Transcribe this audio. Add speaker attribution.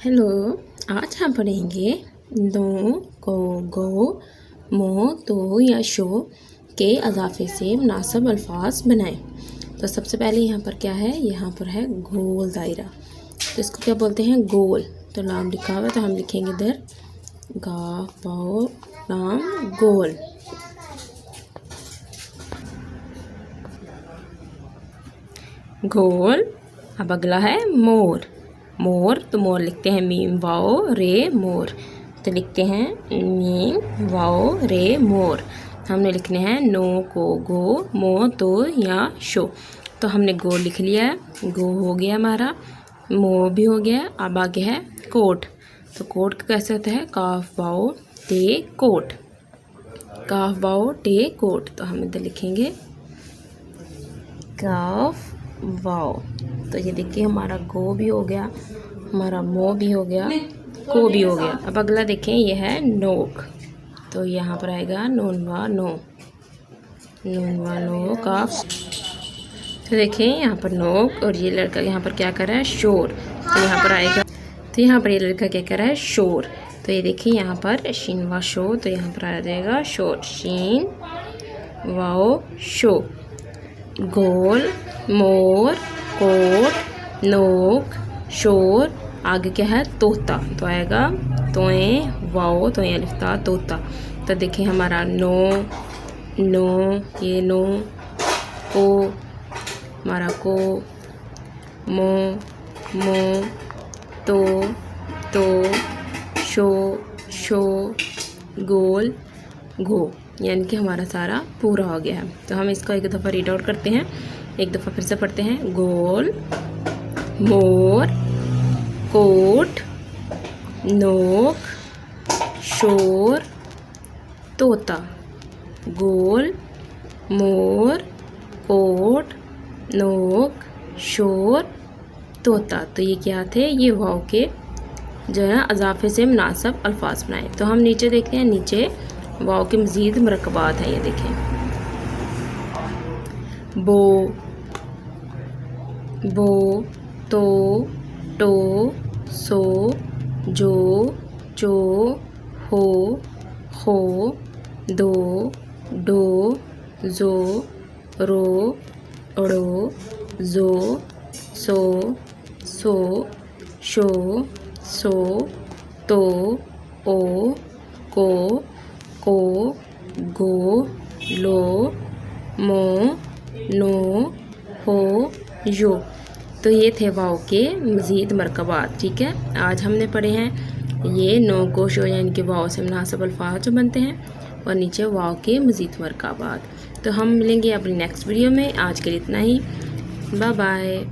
Speaker 1: Hello, आज हम पढ़ेंगे दो, गो, मो, तो या शो के इजाफे से मुनासिब अल्फाज बनाएं। तो सबसे पहले यहाँ पर क्या है, यहाँ पर है गोल दायरा। तो इसको क्या बोलते हैं, गोल। तो लाम लिखा हुआ है तो हम लिखेंगे इधर गाफ वाओ लाम गोल। गोल। अब अगला है मोर। मोर, तो मोर लिखते हैं मीम वाओ रे मोर। तो लिखते हैं मीम वाओ रे मोर। हमने लिखने हैं नो को गो, मो तो या शो। तो हमने गो लिख लिया है, गो हो गया हमारा, मो भी हो गया। अब आगे है कोट। तो कोट कैसे होता है, काफ वाओ टे कोट, काफ वाओ टे कोट। तो हम इधर लिखेंगे काफ वाओ। तो ये देखिए हमारा गो भी हो गया, हमारा मो भी हो गया, को भी हो गया। अब अगला देखें, ये है नोक। तो यहाँ पर आएगा नून वा नो, नून वा नो काफ। तो देखें यहाँ पर नोक, और ये लड़का यहाँ पर क्या कर रहा है, शोर। तो यहाँ पर आएगा, तो यहाँ पर ये लड़का क्या कर रहा है, शोर। तो ये देखिए यहाँ पर शीन वा शो, तो यहाँ पर आ जाएगा शोर, शीन वाओ शो। गोल, मोर, कोट, नोक, शोर। आगे क्या है, तोता। तो आएगा तोए वाओ, तो यहाँ लिखता तोता। तो देखिए हमारा नो, नो, ये नो, को, हमारा को, मो, मो, तो, शो, शो, गोल, गो। यानी कि हमारा सारा पूरा हो गया है। तो हम इसको एक दफ़ा रीड आउट करते हैं, एक दफ़ा फिर से पढ़ते हैं। गोल, मोर, कोट, नोक, शोर, तोता। गोल, मोर, कोट, नोक, शोर, तोता। तो ये क्या थे, ये वाव के जो है इजाफे से मुनासिब अल्फाज बनाए। तो हम नीचे देखते हैं, नीचे वाव के मज़ीद मरकबात हैं। ये देखें, बो, बो, तो, सो, जो, चो, हो, दो, डो, जो, रो, अड़ो, जो, सो, शो, सो, तो, ओ, को, गो, लो, मो, नो, हो, यो। तो ये थे वाव के मज़ीद मरकबात। ठीक है, आज हमने पढ़े हैं ये नो को शो यानी कि वाव से मुनासिब अल्फाज जो बनते हैं, और नीचे वाव के मज़ीद मरकबात। तो हम मिलेंगे अपनी नेक्स्ट वीडियो में। आज के लिए इतना ही, बाय बाय।